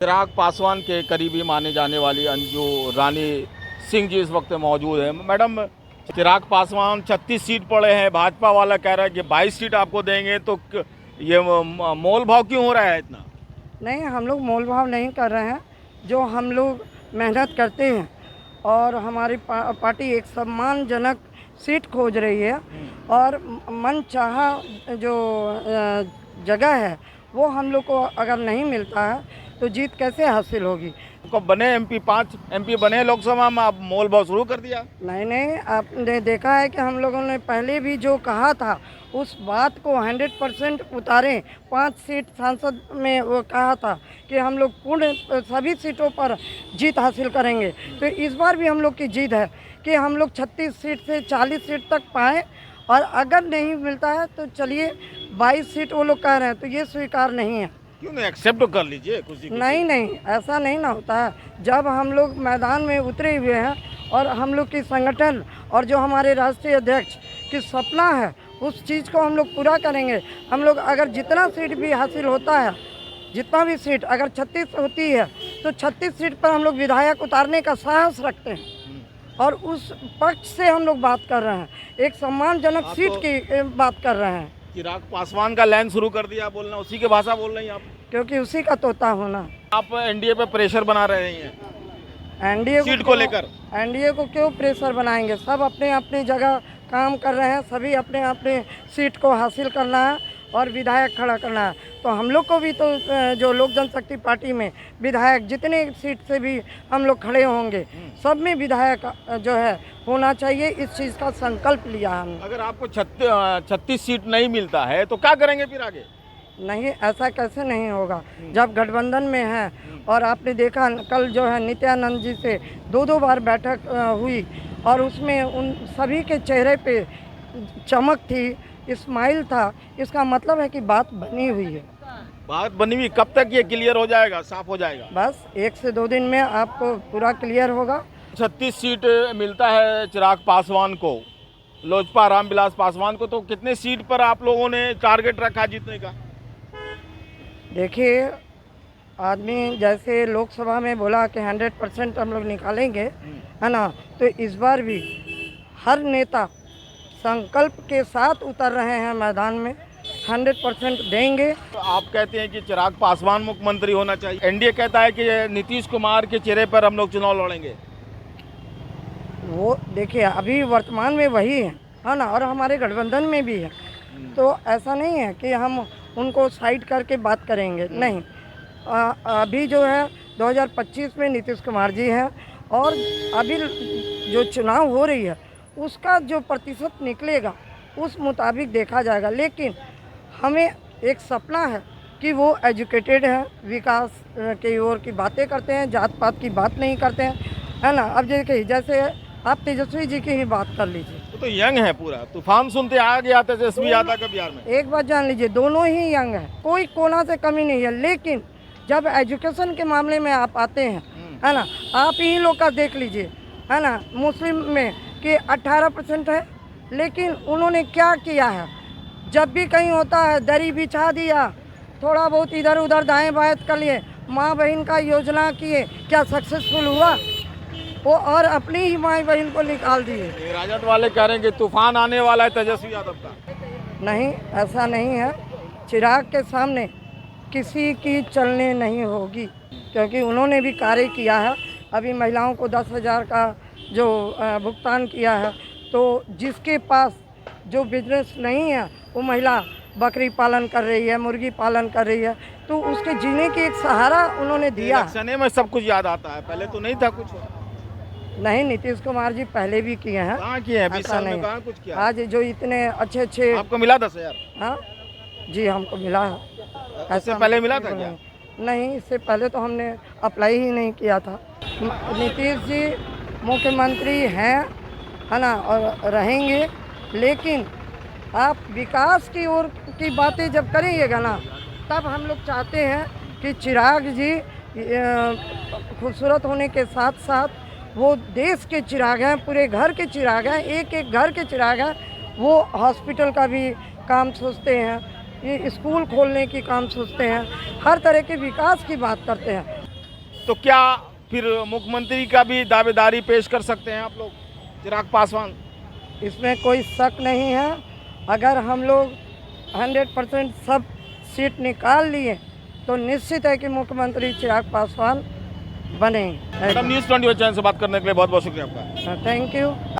चिराग पासवान के करीबी माने जाने वाली अंजू रानी सिंह जी इस वक्त मौजूद है। मैडम, चिराग पासवान 36 सीट पड़े हैं, भाजपा वाला कह रहा है कि 22 सीट आपको देंगे, तो ये मोल भाव क्यों हो रहा है इतना? नहीं, हम लोग मोल भाव नहीं कर रहे हैं। जो हम लोग मेहनत करते हैं और हमारी पार्टी एक सम्मानजनक सीट खोज रही है और मन चाहा जो जगह है वो हम लोग को अगर नहीं मिलता है तो जीत कैसे हासिल होगी। को बने एमपी 5 एमपी बने लोकसभा में, आप मोल भाव शुरू कर दिया? नहीं, आपने देखा है कि हम लोगों ने पहले भी जो कहा था उस बात को 100% उतारें। 5 सीट सांसद में वो कहा था कि हम लोग पूर्ण सभी सीटों पर जीत हासिल करेंगे। तो इस बार भी हम लोग की जीत है कि हम लोग 36 सीट से 40 सीट तक पाएँ, और अगर नहीं मिलता है तो चलिए 22 सीट वो लोग कह रहे हैं तो ये स्वीकार नहीं है। क्यों नहीं एक्सेप्ट कर लीजिए कुछ? नहीं, ऐसा नहीं ना होता है। जब हम लोग मैदान में उतरे हुए हैं और हम लोग की संगठन और जो हमारे राष्ट्रीय अध्यक्ष की सपना है उस चीज़ को हम लोग पूरा करेंगे। हम लोग अगर जितना सीट भी हासिल होता है, जितना भी सीट अगर 36 होती है तो 36 सीट पर हम लोग विधायक उतारने का साहस रखते हैं और उस पक्ष से हम लोग बात कर रहे हैं। एक सम्मानजनक सीट की बात कर रहे हैं। चिराग पासवान का लाइन शुरू कर दिया बोलना, उसी की भाषा बोल रही हैं आप? क्योंकि उसी का तोता होना। आप एनडीए पे प्रेशर बना रहे हैं एनडीए सीट को लेकर? एनडीए को क्यों प्रेशर बनाएंगे? सब अपने अपनी जगह काम कर रहे हैं, सभी अपने अपने सीट को हासिल करना है और विधायक खड़ा करना है। तो हम लोग को भी तो जो लोक जनशक्ति पार्टी में विधायक जितने सीट से भी हम लोग खड़े होंगे सब में विधायक जो है होना चाहिए। इस चीज़ का संकल्प लिया हमने। अगर आपको 36 सीट नहीं मिलता है तो क्या करेंगे फिर आगे? नहीं, ऐसा कैसे नहीं होगा जब गठबंधन में है। और आपने देखा कल जो है नित्यानंद जी से 2 बार बैठक हुई और उसमें उन सभी के चेहरे पे चमक थी, स्माइल था। इसका मतलब है कि बात बनी हुई है। बात बनी हुई, कब तक ये क्लियर हो जाएगा, साफ हो जाएगा? बस 1 से 2 दिन में आपको पूरा क्लियर होगा। 36 सीट मिलता है चिराग पासवान को, लोजपा रामविलास पासवान को, तो कितने सीट पर आप लोगों ने टारगेट रखा जीतने का? देखिए, आदमी जैसे लोकसभा में बोला कि 100% हम लोग निकालेंगे, है ना, तो इस बार भी हर नेता संकल्प के साथ उतर रहे हैं मैदान में। 100% देंगे। तो आप कहते हैं कि चिराग पासवान मुख्यमंत्री होना चाहिए, एनडीए कहता है कि नीतीश कुमार के चेहरे पर हम लोग चुनाव लड़ेंगे। वो देखिए अभी वर्तमान में वही है ना, और हमारे गठबंधन में भी है। तो ऐसा नहीं है कि हम उनको साइड करके बात करेंगे, नहीं। अभी जो है 2025 में नीतीश कुमार जी हैं और अभी जो चुनाव हो रही है उसका जो प्रतिशत निकलेगा उस मुताबिक देखा जाएगा। लेकिन हमें एक सपना है कि वो एजुकेटेड है, विकास की ओर की बातें करते हैं, जात पात की बात नहीं करते हैं, है ना। अब देखिए जैसे आप तेजस्वी जी की ही बात कर लीजिए, तो यंग है पूरा, तूफान सुनते आ गया तेजस्वी यादव का बिहार में। एक बात जान लीजिए, दोनों ही यंग हैं, कोई कोना से कमी नहीं है। लेकिन जब एजुकेशन के मामले में आप आते हैं, है ना, आप ही लोग का देख लीजिए, है ना, मुस्लिम में कि 18% है, लेकिन उन्होंने क्या किया है? जब भी कहीं होता है दरी बिछा दिया, थोड़ा बहुत इधर उधर दाएं बाएं कर लिए, माँ बहन का योजना किए, क्या सक्सेसफुल हुआ? वो और अपनी ही माँ बहन को निकाल दिए। राजद वाले कह रहे हैं कि तूफान आने वाला है तेजस्वी यादव का। नहीं, ऐसा नहीं है। चिराग के सामने किसी की चलने नहीं होगी, क्योंकि उन्होंने भी कार्य किया है। अभी महिलाओं को 10,000 का जो भुगतान किया है, तो जिसके पास जो बिजनेस नहीं है वो महिला बकरी पालन कर रही है, मुर्गी पालन कर रही है, तो उसके जीने की एक सहारा उन्होंने दिया। इलेक्शन में सब कुछ याद आता है, पहले तो नहीं था कुछ। नहीं, नीतीश कुमार जी पहले भी किए हैं। कहाँ किए हैं? 20 साल में कहाँ कुछ किया? आज जो इतने अच्छे आपको मिला 10,000? हाँ जी, हमको मिला है। इससे पहले मिला था क्या? नहीं, इससे पहले तो हमने अप्लाई ही नहीं किया था। नीतीश जी मुख्यमंत्री हैं, है ना, और रहेंगे। लेकिन आप विकास की ओर की बातें जब करेंगे ना, तब हम लोग चाहते हैं कि चिराग जी खूबसूरत होने के साथ साथ वो देश के चिराग हैं, पूरे घर के चिराग हैं, एक एक घर के चिराग हैं। वो हॉस्पिटल का भी काम सोचते हैं, ये स्कूल खोलने की काम सोचते हैं, हर तरह के विकास की बात करते हैं। तो क्या फिर मुख्यमंत्री का भी दावेदारी पेश कर सकते हैं आप लोग, चिराग पासवान? इसमें कोई शक नहीं है। अगर हम लोग 100% सब सीट निकाल लिए तो निश्चित है कि मुख्यमंत्री चिराग पासवान बने। मैडम, न्यूज़ 21 चैनल से बात करने के लिए बहुत बहुत शुक्रिया आपका। Thank you.